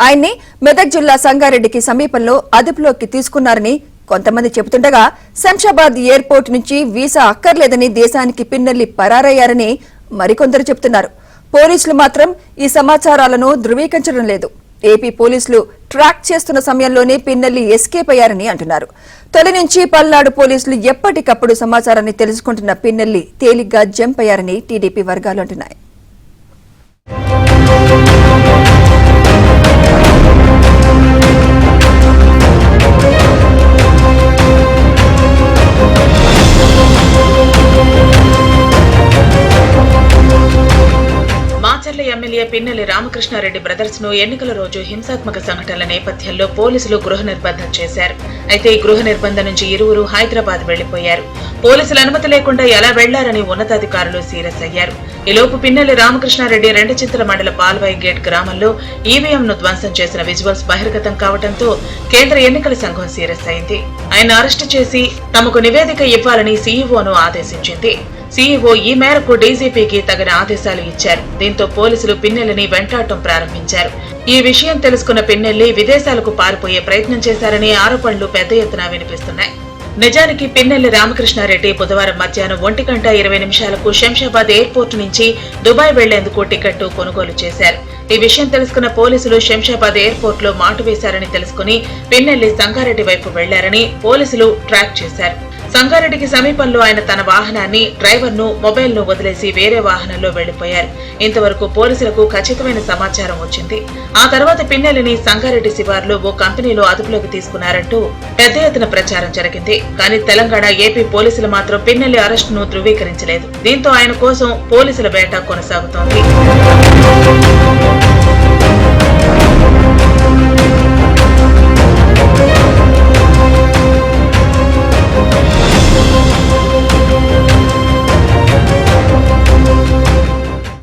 ఆయన్ని మెదక్ జిల్లా సంగారెడ్డికి సమీపంలో అదుపులోకి తీసుకున్నారని కొంతమంది చెబుతుండగా శంషాబాద్ ఎయిర్పోర్ట్ నుంచి వీసా అక్కర్లేదని దేశానికి పిన్నెల్లి పరారయ్యారని మరికొందరు చెబుతున్నారు. పోలీసులు మాత్రం ఈ సమాచారాలను ధృవీకరించడం లేదు. ఏపీ పోలీసులు ట్రాక్ చేస్తున్న సమయంలోనే పిన్నెల్లి ఎస్కేప్ అయ్యారని అంటున్నారు. తొలి నుంచి పల్నాడు పోలీసులు ఎప్పటికప్పుడు సమాచారాన్ని తెలుసుకుంటున్న పిన్నెల్లి తేలిగ్గా జంప్ అయ్యారని టీడీపీ వర్గాలు అంటున్నాయి. ఎమ్మెల్యే పిన్నెల్లి రామకృష్ణారెడ్డి బ్రదర్స్ ను ఎన్నికల రోజు హింసాత్మక సంఘటనల నేపథ్యంలో పోలీసులు గృహ నిర్బంధం చేశారు. అయితే ఈ గృహ నిర్బంధం నుంచి ఇరువురు హైదరాబాద్ వెళ్లిపోయారు. పోలీసుల అనుమతి లేకుండా ఎలా వెళ్లారని ఉన్నతాధికారులు సీరియస్ అయ్యారు. ఈలోపు పిన్నెల్లి రామకృష్ణారెడ్డి రెండచింతల మండల పాల్వాయి గేట్ గ్రామంలో ఈవీఎం ను ధ్వంసం చేసిన విజువల్స్ బహిర్గతం కావడంతో కేంద్ర ఎన్నికల సంఘం సీరియస్ అయింది. ఆయన అరెస్టు చేసి తమకు నివేదిక ఇవ్వాలని సీఈఓను ఆదేశించింది. సీఈఓ ఈ మేరకు డీజీపీకి తగిన ఆదేశాలు ఇచ్చారు. దీంతో పోలీసులు పిన్నెల్లిని వెంటాడటం ప్రారంభించారు. ఈ విషయం తెలుసుకున్న పిన్నెల్లి విదేశాలకు పారిపోయే ప్రయత్నం చేశారనే ఆరోపణలు పెద్ద ఎత్తున వినిపిస్తున్నాయి. నిజానికి పిన్నెల్లి రామకృష్ణారెడ్డి బుధవారం మధ్యాహ్నం 1:20 శంషాబాద్ ఎయిర్పోర్టు నుంచి దుబాయ్ వెళ్లేందుకు టికెట్ కొనుగోలు చేశారు. ఈ విషయం తెలుసుకున్న పోలీసులు శంషాబాద్ ఎయిర్పోర్ట్ లో మాటు వేశారని తెలుసుకుని పిన్నెల్లి సంగారెడ్డి వైపు వెళ్లారని పోలీసులు ట్రాక్ చేశారు. సంగారెడ్డికి సమీపంలో ఆయన తన వాహనాన్ని, డ్రైవర్ ను, మొబైల్ ను వదిలేసి వేరే వాహనంలో వెళ్లిపోయారు. ఇంతవరకు పోలీసులకు ఖచ్చితమైన సమాచారం వచ్చింది. ఆ తర్వాత పిన్నెల్లిని సంగారెడ్డి శివార్లో ఓ కంపెనీలో అదుపులోకి తీసుకున్నారంటూ పెద్ద ఎత్తున ప్రచారం జరిగింది. కానీ తెలంగాణ, ఏపీ పోలీసులు మాత్రం పిన్నెల్లి అరెస్టును ధృవీకరించలేదు. దీంతో ఆయన కోసం పోలీసుల వేట కొనసాగుతోంది.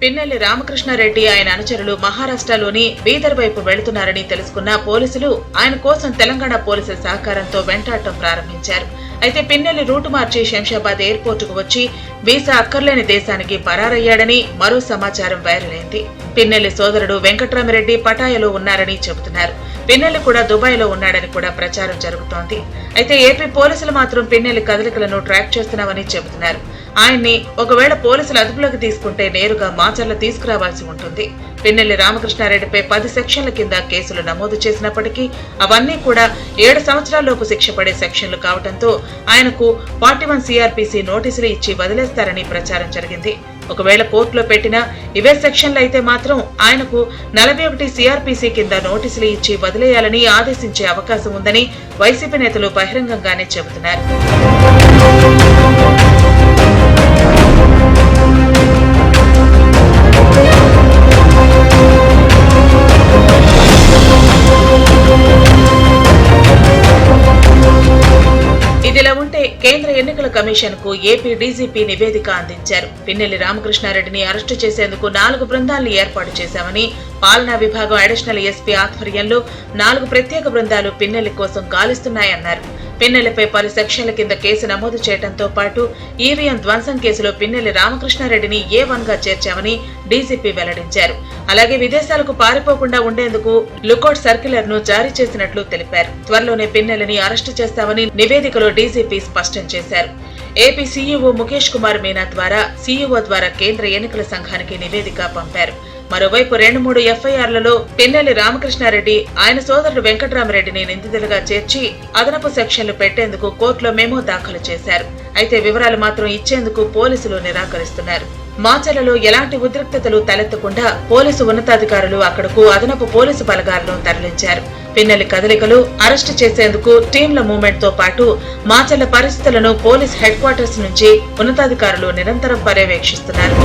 పిన్నెల్లి రామకృష్ణారెడ్డి ఆయన అనుచరులు మహారాష్ట్రలోని బీదర్ వైపు వెళుతున్నారని తెలుసుకున్న పోలీసులు ఆయన కోసం తెలంగాణ పోలీసుల సహకారంతో వెంటాడటం ప్రారంభించారు. అయితే పిన్నెల్లి రూటు మార్చి శంషాబాద్ ఎయిర్పోర్టుకు వచ్చి వీసా అక్కర్లేని దేశానికి పరారయ్యాడని మరో సమాచారం వైరల్ అయింది. పిన్నెల్లి సోదరుడు వెంకట్రామిరెడ్డి పటాయాలో ఉన్నారని చెబుతున్నారు. పిన్నెల్లి కూడా దుబాయ్ లో ఉన్నాడని కూడా ప్రచారం జరుగుతోంది. అయితే ఏపీ పోలీసులు మాత్రం పిన్నెల్లి కదలికలను ట్రాక్ చేస్తున్నామని చెబుతున్నారు. ఆయన్ని ఒకవేళ పోలీసులు అదుపులోకి తీసుకుంటే నేరుగా మాచర్ల తీసుకురావాల్సి ఉంటుంది. పిన్నెల్లి రామకృష్ణారెడ్డిపై 10 సెక్షన్ల కింద కేసులు నమోదు చేసినప్పటికీ అవన్నీ కూడా 7 సంవత్సరాల్లోపు శిక్ష పడే సెక్షన్లు కావడంతో ఆయనకు 41 సిఆర్పీసీ నోటీసులు ఇచ్చి వదిలేస్తారని ప్రచారం జరిగింది. ఒకవేళ కోర్టులో పెట్టిన ఇవే సెక్షన్లు అయితే మాత్రం ఆయనకు 41 సిఆర్పీసీ కింద నోటీసులు ఇచ్చి వదిలేయాలని ఆదేశించే అవకాశం ఉందని వైసీపీ నేతలు బహిరంగంగానే చెబుతున్నారు. ఇదిలా ఉంటే కేంద్ర ఎన్నికల కమిషన్ కు ఏపీ డీజీపీ నివేదిక అందించారు. పిన్నెల్లి రామకృష్ణారెడ్డిని అరెస్టు చేసేందుకు 4 బృందాలను ఏర్పాటు చేశామని పాలనా విభాగం అడిషనల్ ఎస్పీ ఆధ్వర్యంలో 4 ప్రత్యేక బృందాలు పిన్నెల్లి కోసం గాలిస్తున్నాయన్నారు. పిన్నెల్లిపై 10 సెక్షన్ల కింద కేసు నమోదు చేయడంతో పాటు ఈవీఎం ధ్వంసం కేసులో పిన్నెల్లి రామకృష్ణారెడ్డిని A1 గా చేర్చామని డీజీపీ వెల్లడించారు. అలాగే విదేశాలకు పారిపోకుండా ఉండేందుకు లుకౌట్ సర్క్యులర్ ను జారీ చేసినట్లు తెలిపారు. త్వరలోనే పిన్నెల్లిని అరెస్టు చేస్తామని నివేదికలో డీజీపీ స్పష్టం చేశారు. ఏపీ సీఈఓ ముఖేష్ కుమార్ మీనా ద్వారా సీఈఓ ద్వారా కేంద్ర ఎన్నికల సంఘానికి నివేదిక పంపారు. మరోవైపు 2-3 ఎఫ్ఐఆర్లలో పిన్నెల్లి రామకృష్ణారెడ్డి, ఆయన సోదరుడు వెంకట్రామిరెడ్డిని నిందితులుగా చేర్చి అదనపు సెక్షన్లు పెట్టేందుకు కోర్టులో మెమో దాఖలు చేశారు. అయితే వివరాలు మాత్రం ఇచ్చేందుకు పోలీసులు నిరాకరిస్తున్నారు. మాచర్లలో ఎలాంటి ఉద్రిక్తతలు తలెత్తకుండా పోలీసు ఉన్నతాధికారులు అక్కడకు అదనపు పోలీసు బలగాలను తరలించారు. పిన్నెల్లి కదలికలు, అరెస్టు చేసేందుకు టీంల మూవ్మెంట్ తో పాటు మాచర్ల పరిస్థితులను పోలీస్ హెడ్ క్వార్టర్స్ నుంచి ఉన్నతాధికారులు నిరంతరం పర్యవేక్షిస్తున్నారు.